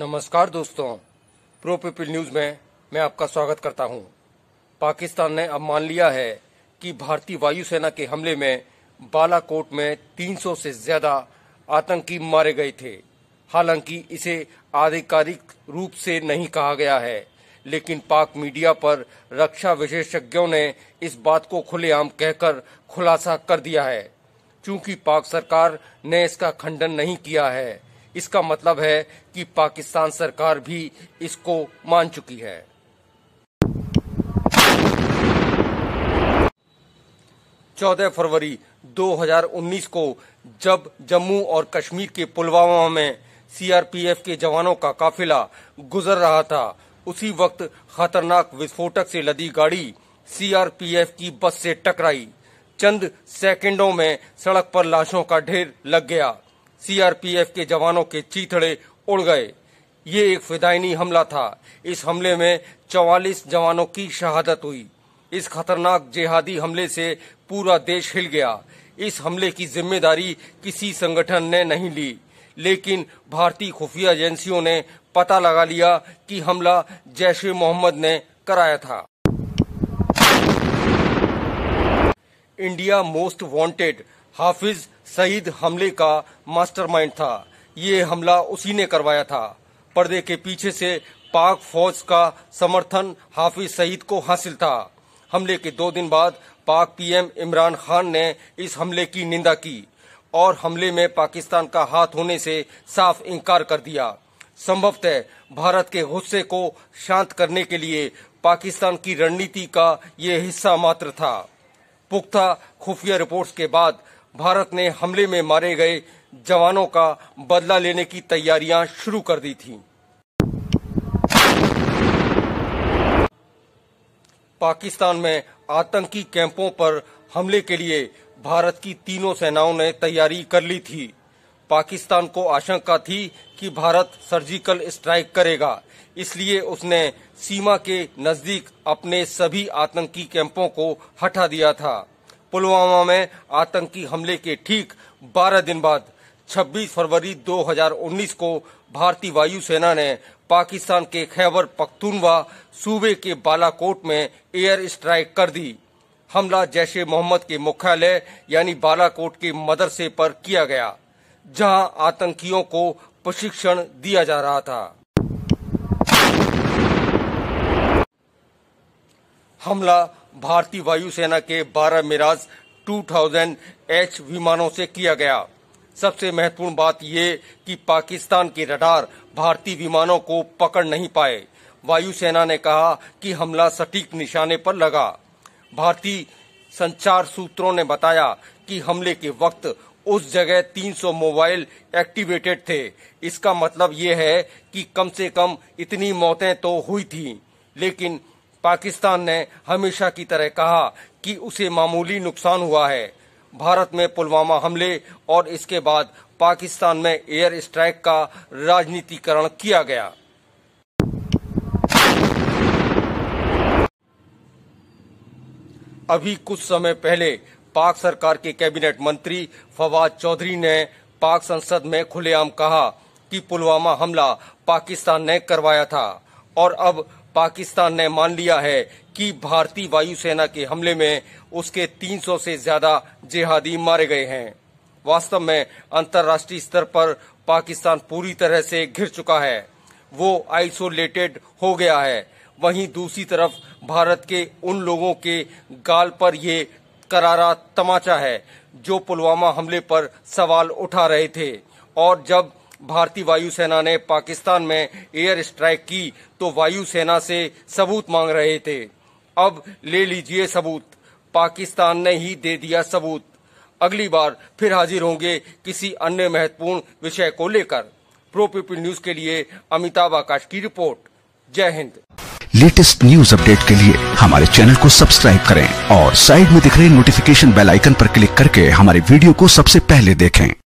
नमस्कार दोस्तों, pro people news में मैं आपका स्वागत करता हूं। पाकिस्तान ने अब मान लिया है कि भारतीय वायुसेना के हमले में बालाकोट में 300 से ज्यादा आतंकी मारे गए थे। हालांकि इसे आधिकारिक रूप से नहीं कहा गया है, लेकिन पाक मीडिया पर रक्षा विशेषज्ञों ने इस बात को खुलेआम कहकर खुलासा कर दिया है। चूंकि पाक सरकार ने इसका खंडन नहीं किया है, इसका मतलब है कि पाकिस्तान सरकार भी इसको मान चुकी है। चौदह फरवरी 2019 को जब जम्मू और कश्मीर के पुलवामा में सीआरपीएफ के जवानों का काफिला गुजर रहा था, उसी वक्त खतरनाक विस्फोटक से लदी गाड़ी सीआरपीएफ की बस से टकराई। चंद सेकंडों में सड़क पर लाशों का ढेर लग गया। सीआरपीएफ के जवानों के चीथड़े उड़ गए। ये एक फिदायनी हमला था। इस हमले में 44 जवानों की शहादत हुई। इस खतरनाक जिहादी हमले से पूरा देश हिल गया। इस हमले की जिम्मेदारी किसी संगठन ने नहीं ली, लेकिन भारतीय खुफिया एजेंसियों ने पता लगा लिया कि हमला जैश-ए-मोहम्मद ने कराया था। India most wanted Hafiz Saeed हमले का मास्टरमाइंड था। ये हमला उसी ने करवाया था। पर्दे के पीछे से पाक फौज का समर्थन हाफिज सईद को हासिल था। हमले के 2 दिन बाद पाक पीएम इमरान खान ने इस हमले की निंदा की और हमले में पाकिस्तान का हाथ होने से साफ इनकार कर दिया। संभवतः भारत के गुस्से को शांत करने के लिए पाकिस्तान की रणनीति का ये हिस्सा मात्र था। पुख्ता खुफिया रिपोर्ट्स के बाद भारत ने हमले में मारे गए जवानों का बदला लेने की तैयारियां शुरू कर दी थीं। पाकिस्तान में आतंकी कैंपों पर हमले के लिए भारत की तीनों सेनाओं ने तैयारी कर ली थी। पाकिस्तान को आशंका थी कि भारत सर्जिकल स्ट्राइक करेगा, इसलिए उसने सीमा के नजदीक अपने सभी आतंकी कैंपों को हटा दिया था। पुलवामा में आतंकी हमले के ठीक 12 दिन बाद 26 फरवरी 2019 को भारतीय वायुसेना ने पाकिस्तान के खैबर पख्तूनवा सूबे के बालाकोट में एयर स्ट्राइक कर दी। हमला जैश-ए-मोहम्मद के मुख्यालय यानी बालाकोट के मदरसे पर किया गया, जहां आतंकियों को प्रशिक्षण दिया जा रहा था। हमला भारतीय वायुसेना के 12 मिराज 2000H विमानों से किया गया। सबसे महत्वपूर्ण बात ये कि पाकिस्तान के रडार भारतीय विमानों को पकड़ नहीं पाए। वायुसेना ने कहा कि हमला सटीक निशाने पर लगा। भारतीय संचार सूत्रों ने बताया कि हमले के वक्त उस जगह 300 मोबाइल एक्टिवेटेड थे। इसका मतलब ये है कि कम से कम इतनी मौतें तो हुई थी, लेकिन पाकिस्तान ने हमेशा की तरह कहा कि उसे मामूली नुकसान हुआ है। भारत में पुलवामा हमले और इसके बाद पाकिस्तान में एयर स्ट्राइक का राजनीतिकरण किया गया। अभी कुछ समय पहले पाक सरकार के कैबिनेट मंत्री फवाद चौधरी ने पाक संसद में खुलेआम कहा कि पुलवामा हमला पाकिस्तान ने करवाया था और अब पाकिस्तान ने मान लिया है कि भारतीय वायुसेना के हमले में उसके 300 से ज्यादा जिहादी मारे गए हैं। वास्तव में अंतर्राष्ट्रीय स्तर पर पाकिस्तान पूरी तरह से घिर चुका है। वो आइसोलेटेड हो गया है। वहीं दूसरी तरफ भारत के उन लोगों के गाल पर ये करारा तमाचा है जो पुलवामा हमले पर सवाल उठा रहे थे, और जब भारतीय वायुसेना ने पाकिस्तान में एयर स्ट्राइक की तो वायुसेना से सबूत मांग रहे थे। अब ले लीजिए सबूत। पाकिस्तान ने ही दे दिया सबूत। अगली बार फिर हाजिर होंगे किसी अन्य महत्वपूर्ण विषय को लेकर। प्रो पीपल न्यूज के लिए अमिताभ आकाश की रिपोर्ट। जय हिंद। लेटेस्ट न्यूज अपडेट के लिए हमारे चैनल को सब्सक्राइब करें और साइड में दिख रहे नोटिफिकेशन बेल आइकन पर क्लिक करके हमारे वीडियो को सबसे पहले देखें।